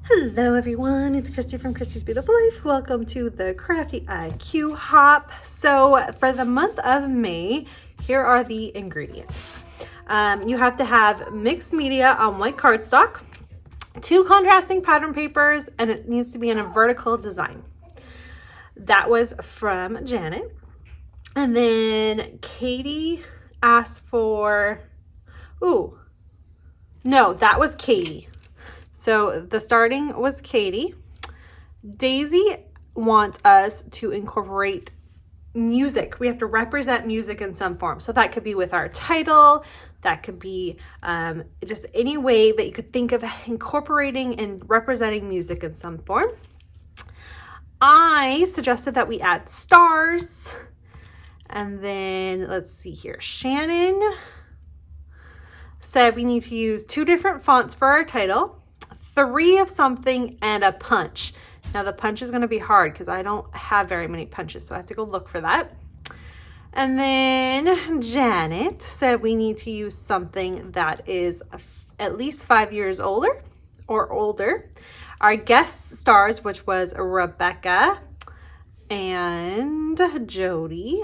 Hello everyone, it's Christy from Christy's Beautiful Life. Welcome to the Crafty IQ Hop. So for the month of May, here are the ingredients. You have to have mixed media on white cardstock, 2 contrasting pattern papers, and it needs to be in a vertical design. That was from Janet. And then Katie asked for, that was Katie. So the starting was Katie. Daisy wants us to incorporate music. We have to represent music in some form. So that could be with our title. That could be just any way that you could think of incorporating and representing music in some form. I suggested that we add stars. And then let's see here. Shannon said we need to use 2 different fonts for our title. 3 of something and a punch. Now the punch is going to be hard because I don't have very many punches, so I have to go look for that. And then Janet said we need to use something that is at least 5 years older or older. Our guest stars, which was Rebecca and Jody,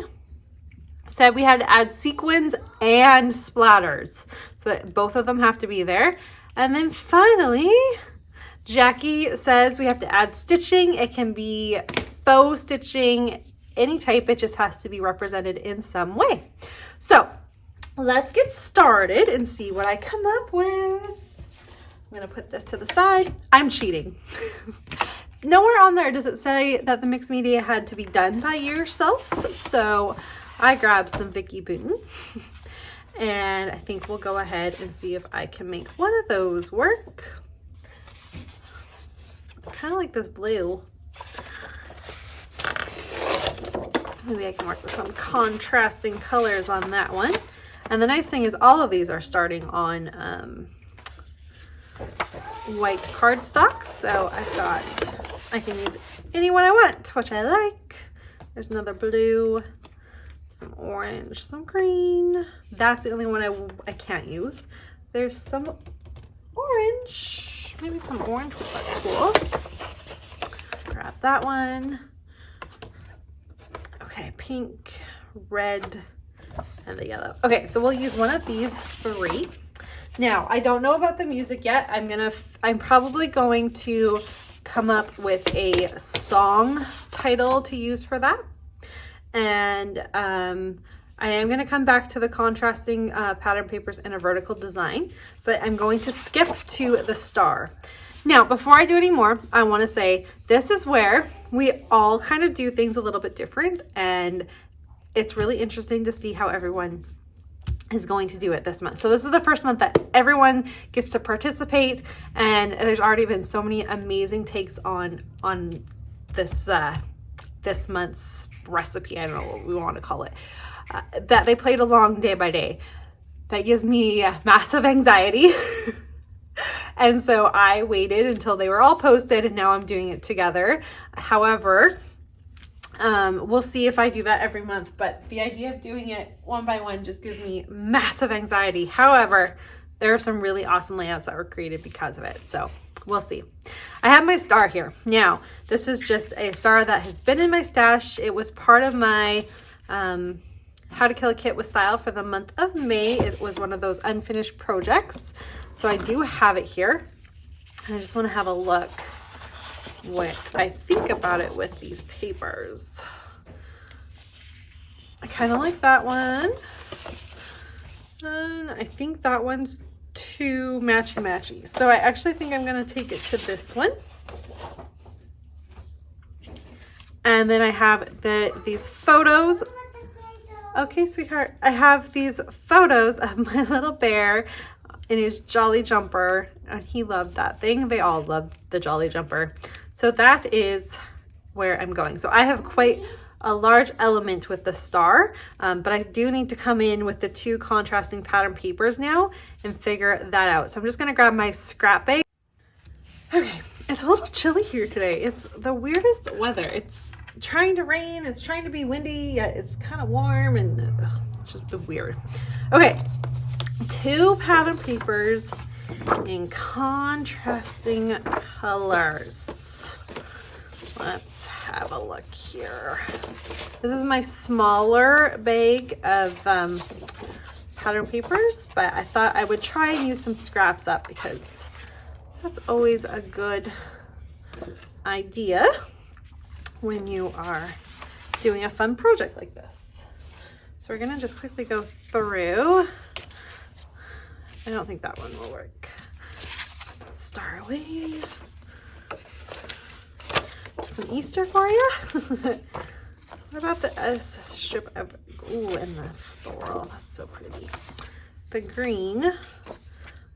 said we had to add sequins and splatters, so that both of them have to be there. And then finally, Jackie says we have to add stitching. It can be faux stitching, any type. It just has to be represented in some way. So let's get started and see what I come up with. I'm going to put this to the side. I'm cheating. Nowhere on there does it say that the mixed media had to be done by yourself. So I grabbed some Vicky Booten. And I think we'll go ahead and see if I can make one of those work. I kind of like this blue. Maybe I can work with some contrasting colors on that one. And the nice thing is all of these are starting on white cardstock. So I've got, I can use any one I want, which I like. There's another blue. Some orange, some green. That's the only one I can't use. There's some orange. Maybe some orange would look cool. Grab that one. Okay, pink, red, and the yellow. Okay, so we'll use one of these 3. Now, I don't know about the music yet. I'm probably going to come up with a song title to use for that. And I am going to come back to the contrasting pattern papers in a vertical design, but I'm going to skip to the star. Now, before I do any more, I want to say this is where we all kind of do things a little bit different, and it's really interesting to see how everyone is going to do it this month. So this is the first month that everyone gets to participate, and there's already been so many amazing takes on this this month's recipe. I don't know what we want to call it, that they played along day by day. That gives me massive anxiety. And so I waited until they were all posted, and now I'm doing it together. However, we'll see if I do that every month, but the idea of doing it one by one just gives me massive anxiety. However, there are some really awesome layouts that were created because of it. So we'll see. I have my star here. Now, this is just a star that has been in my stash. It was part of my How to Kill a Kit with Style for the month of May. It was one of those unfinished projects. So I do have it here. And I just want to have a look what I think about it with these papers. I kind of like that one. And I think that one's too matchy-matchy. So I actually think I'm going to take it to this one. And then I have these photos. Okay, sweetheart. I have these photos of my little bear in his Jolly Jumper. And he loved that thing. They all loved the Jolly Jumper. So that is where I'm going. So I have quite a large element with the star, but I do need to come in with the 2 contrasting pattern papers now and figure that out. So I'm just going to grab my scrap bag. Okay, it's a little chilly here today. It's the weirdest weather. It's trying to rain, it's trying to be windy, yet it's kind of warm, and it's just weird. Okay, 2 pattern papers in contrasting colors. Let's have a look here. This is my smaller bag of pattern papers, but I thought I would try and use some scraps up because that's always a good idea when you are doing a fun project like this. So we're gonna just quickly go through. I don't think that one will work. Put that star away. Some Easter for you. What about the S strip of, ooh, and the floral, that's so pretty. The green,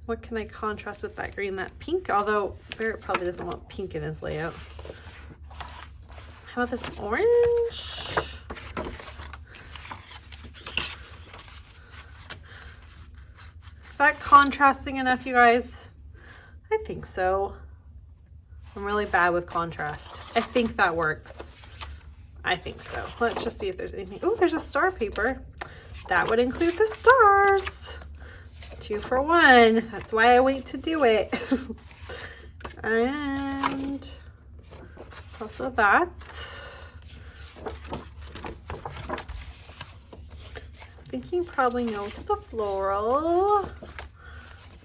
what can I contrast with that green? That pink, although Barrett probably doesn't want pink in his layout. How about this orange? Is that contrasting enough, you guys? I think so. I'm really bad with contrast. I think that works. I think so. Let's just see if there's anything. Oh, there's a star paper. That would include the stars. 2 for 1. That's why I wait to do it. And also that. Thinking probably no to the floral.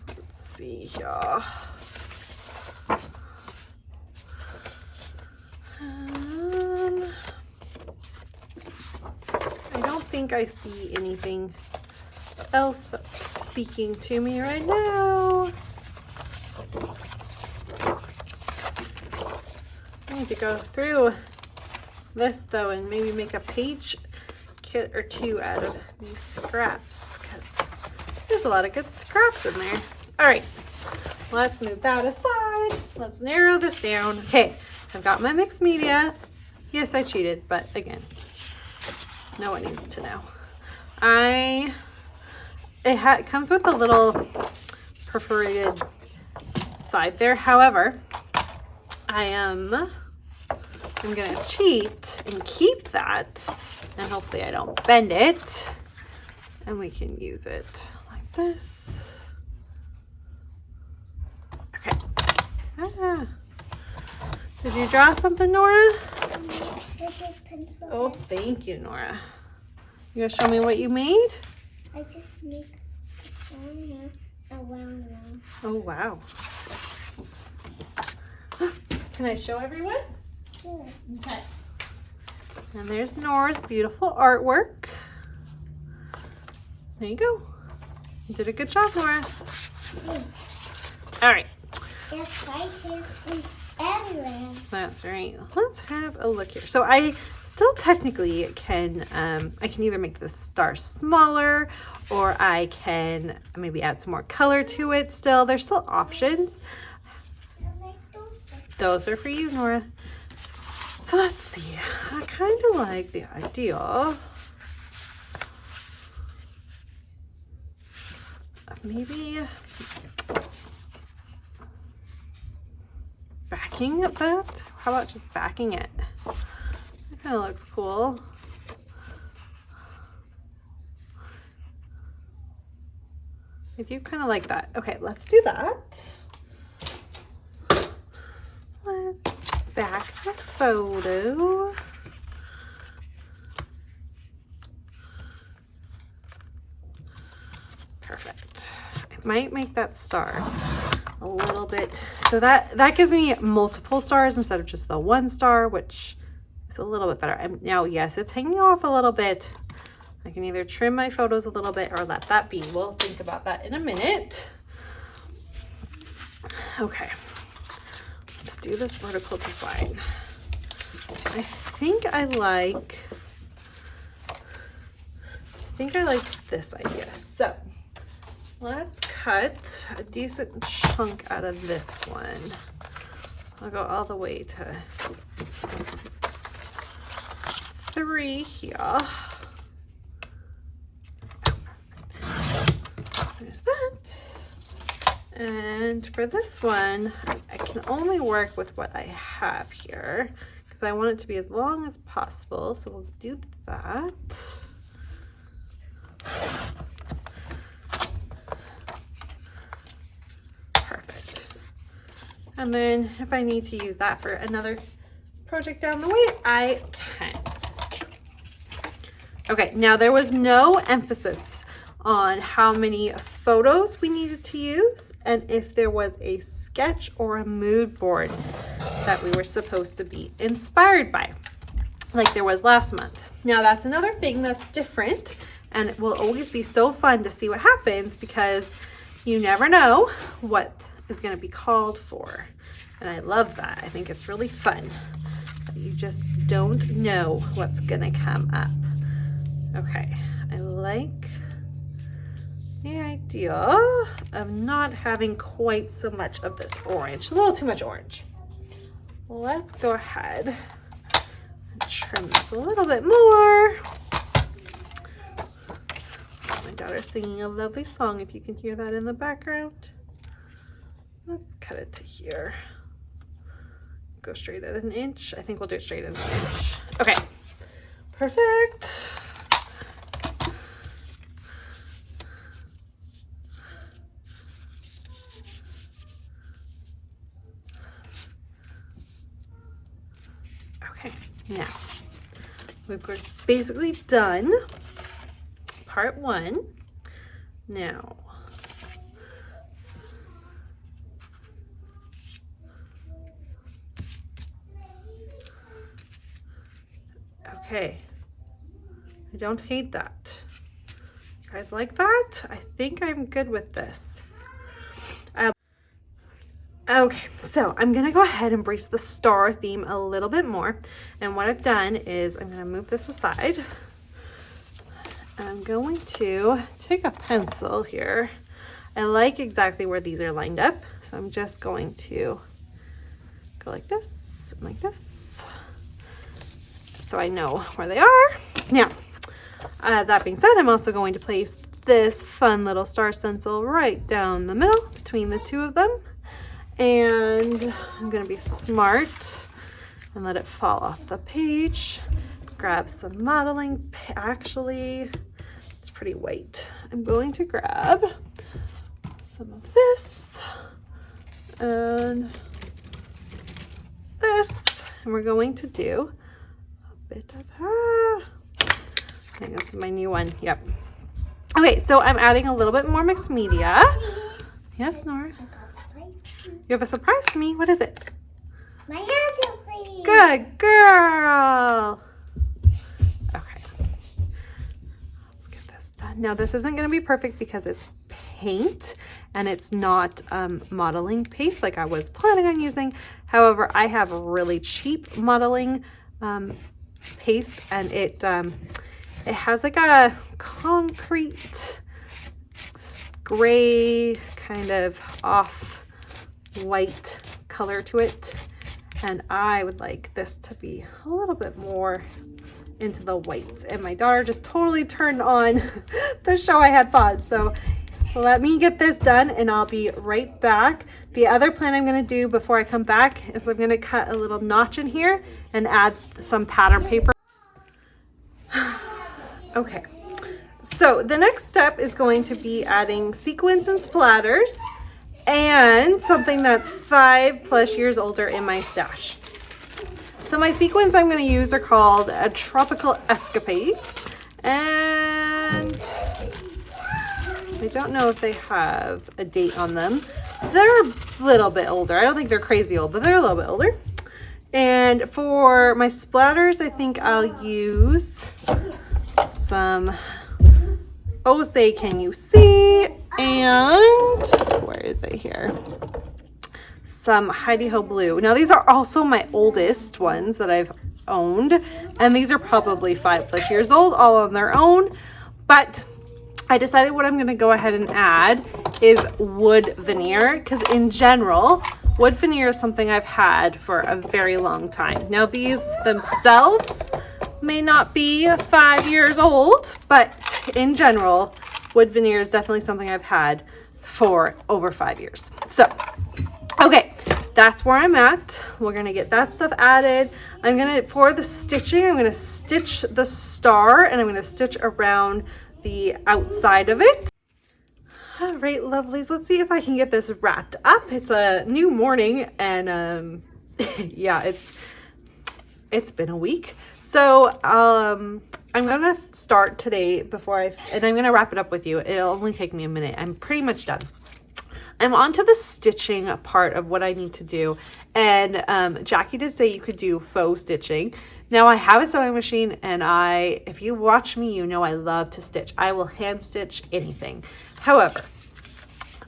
Let's see here. I don't think I see anything else that's speaking to me right now. I need to go through this though and maybe make a page kit or 2 out of these scraps because there's a lot of good scraps in there. All right, let's move that aside. Let's narrow this down. Okay, I've got my mixed media. Yes, I cheated, but again, no one needs to know. It comes with a little perforated side there. However, I'm gonna cheat and keep that, and hopefully I don't bend it, and we can use it like this. Okay. Did you draw something, Nora? This is pencil. Oh, thank you, Nora. You gonna show me what you made? I just make a round one. Oh, wow. Can I show everyone? Sure. Okay. And there's Nora's beautiful artwork. There you go. You did a good job, Nora. Yeah. All right. It's right here everywhere. That's right. Let's have a look here. So I still technically can, I can either make the star smaller or I can maybe add some more color to it still. There's still options. Those are for you, Nora. So let's see. I kind of like the idea of maybe backing it that. How about just backing it? That kind of looks cool. I do kind of like that. Okay, let's do that. Let's back the photo. Perfect. I might make that star a little bit, so that gives me multiple stars instead of just the 1 star, which is a little bit better. Now, yes, it's hanging off a little bit. I can either trim my photos a little bit or let that be. We'll think about that in a minute. Okay, let's do this vertical design. I think I like this idea. So let's cut a decent chunk out of this one. I'll go all the way to 3 here. There's that. And for this one, I can only work with what I have here because I want it to be as long as possible. So we'll do that. And then if I need to use that for another project down the way, I can. Okay, now there was no emphasis on how many photos we needed to use and if there was a sketch or a mood board that we were supposed to be inspired by, like there was last month. Now that's another thing that's different, and it will always be so fun to see what happens because you never know what is going to be called for. And I love that. I think it's really fun. You just don't know what's going to come up. Okay, I like the idea of not having quite so much of this orange, a little too much orange. Let's go ahead and trim this a little bit more. My daughter's singing a lovely song, if you can hear that in the background. Let's cut it to here. Go straight at an inch. I think we'll do it straight at an inch. Okay, perfect. Okay, now we're basically done part one. Now, okay, I don't hate that. You guys like that? I think I'm good with this. Okay, so I'm gonna go ahead and embrace the star theme a little bit more. And what I've done is I'm gonna move this aside. I'm going to take a pencil here. I like exactly where these are lined up. So I'm just going to go like this, so I know where they are. Now, that being said, I'm also going to place this fun little star stencil right down the middle between the two of them. And I'm gonna be smart and let it fall off the page. Grab some modeling. Actually, it's pretty white. I'm going to grab some of this and this, and we're going to do a bit of, I think this is my new one, yep. Okay, so I'm adding a little bit more mixed media. Yes, Nora? You have a surprise for me. What is it? My handle, please. Good girl. Okay. Let's get this done. Now, this isn't going to be perfect because it's paint and it's not modeling paste like I was planning on using. However, I have a really cheap modeling paste, and it has like a concrete gray kind of off white color to it, and I would like this to be a little bit more into the white. And my daughter just totally turned on the show I had paused, so let me get this done and I'll be right back. The other plan I'm going to do before I come back is I'm going to cut a little notch in here and add some pattern paper. Okay, so the next step is going to be adding sequins and splatters and something that's 5+ years older in my stash. So my sequins I'm going to use are called a Tropical Escapade, and I don't know if they have a date on them. They're a little bit older. I don't think they're crazy old, but they're a little bit older. And for my splatters, I think I'll use some Oh Say Can You See, and where is it here? Some Heidi Ho Blue. Now these are also my oldest ones that I've owned, and these are probably 5+ years old all on their own, but I decided what I'm going to go ahead and add is wood veneer, because in general wood veneer is something I've had for a very long time. Now these themselves may not be 5 years old, but in general wood veneer is definitely something I've had for over 5 years. So okay, that's where I'm at. We're gonna get that stuff added. For the stitching, I'm gonna stitch the star and I'm gonna stitch around the outside of it. All right, lovelies, let's see if I can get this wrapped up. It's a new morning and yeah, it's been a week. So I'm gonna start today and I'm gonna wrap it up with you. It'll only take me a minute. I'm pretty much done. I'm on to the stitching part of what I need to do. And Jackie did say you could do faux stitching. Now I have a sewing machine and if you watch me, you know I love to stitch. I will hand stitch anything. However,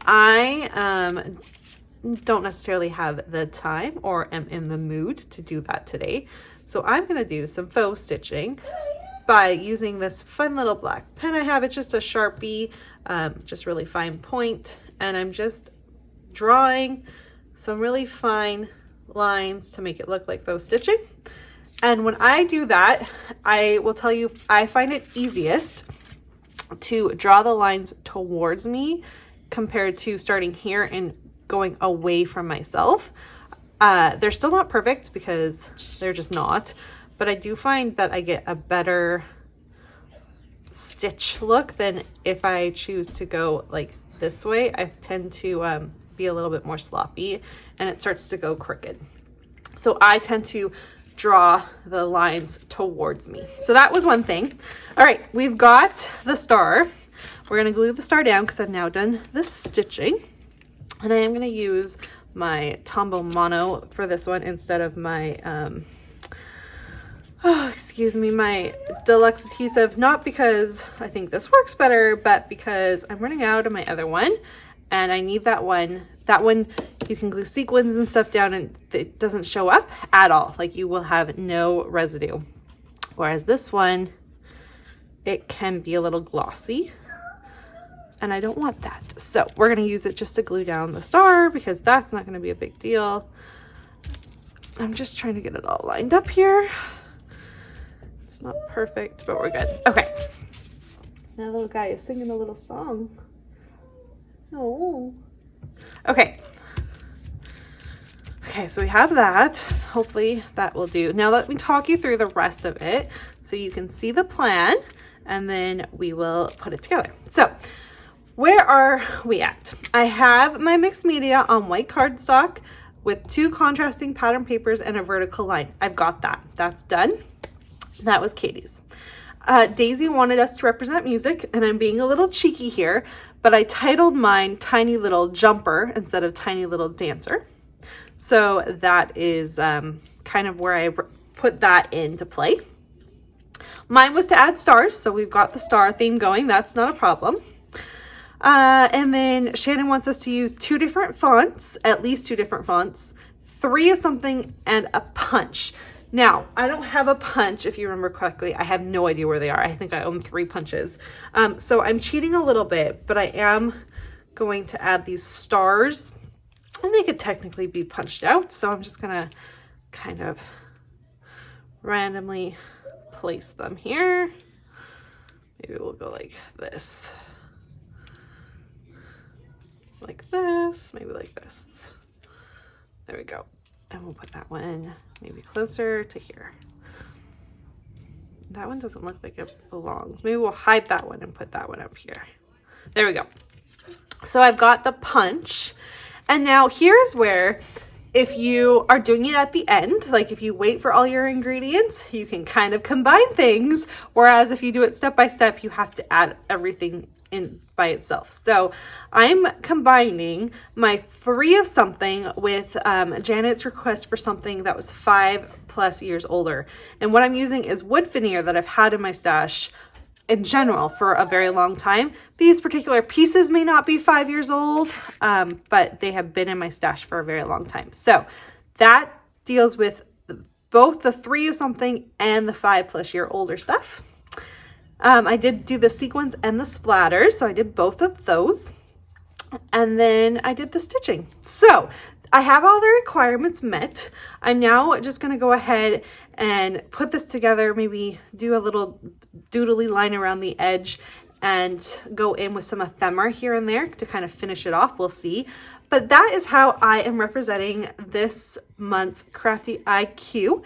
I don't necessarily have the time or am in the mood to do that today. So I'm gonna do some faux stitching by using this fun little black pen I have. It's just a Sharpie, just really fine point. And I'm just drawing some really fine lines to make it look like faux stitching. And when I do that, I will tell you, I find it easiest to draw the lines towards me compared to starting here and going away from myself. They're still not perfect because they're just not, but I do find that I get a better stitch look than if I choose to go like this way. I tend to be a little bit more sloppy and it starts to go crooked. So I tend to draw the lines towards me. So that was one thing. All right, we've got the star. We're gonna glue the star down because I've now done the stitching. And I am gonna use my Tombow Mono for this one instead of my, my deluxe adhesive. Not because I think this works better, but because I'm running out of my other one and I need that one. That one, you can glue sequins and stuff down and it doesn't show up at all. Like you will have no residue. Whereas this one, it can be a little glossy and I don't want that. So we're gonna use it just to glue down the star because that's not gonna be a big deal. I'm just trying to get it all lined up here. It's not perfect, but we're good. Okay. That little guy is singing a little song. Oh. Okay. Okay, so we have that. Hopefully that will do. Now let me talk you through the rest of it so you can see the plan and then we will put it together. So where are we at? I have my mixed media on white cardstock with 2 contrasting pattern papers and a vertical line. I've got that. That's done. That was Katie's. Daisy wanted us to represent music, and I'm being a little cheeky here, but I titled mine Tiny Little Jumper instead of Tiny Little Dancer. So that is kind of where I put that into play. Mine was to add stars, so we've got the star theme going. That's not a problem. And then Shannon wants us to use 2 different fonts, at least 2 different fonts, 3 of something, and a punch. Now, I don't have a punch, if you remember correctly. I have no idea where they are. I think I own 3 punches. So I'm cheating a little bit, but I am going to add these stars. And they could technically be punched out. So I'm just going to kind of randomly place them here. Maybe we'll go like this. Like this, maybe like this. There we go. And we'll put that one maybe closer to here. That one doesn't look like it belongs. Maybe we'll hide that one and put that one up here. There we go. So I've got the punch. And now here's where, if you are doing it at the end, like if you wait for all your ingredients, you can kind of combine things. Whereas if you do it step by step, you have to add everything in by itself. So I'm combining my 3 of something with Janet's request for something that was 5+ years older. And what I'm using is wood veneer that I've had in my stash in general for a very long time. These particular pieces may not be 5 years old, but they have been in my stash for a very long time. So that deals with both the 3 of something and the 5+ year older stuff. I did do the sequins and the splatters, so I did both of those. And then I did the stitching. So I have all the requirements met. I'm now just going to go ahead and put this together, maybe do a little doodly line around the edge and go in with some ephemera here and there to kind of finish it off. We'll see. But that is how I am representing this month's Crafty IQ.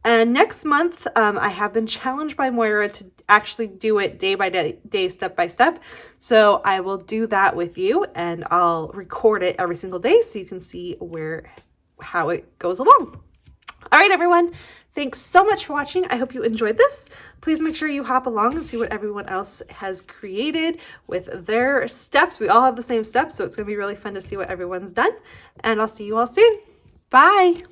And next month, I have been challenged by Moira to actually do it day by day, step by step. So I will do that with you, and I'll record it every single day so you can see how it goes along. All right, everyone. Thanks so much for watching. I hope you enjoyed this. Please make sure you hop along and see what everyone else has created with their steps. We all have the same steps, so it's going to be really fun to see what everyone's done. And I'll see you all soon. Bye.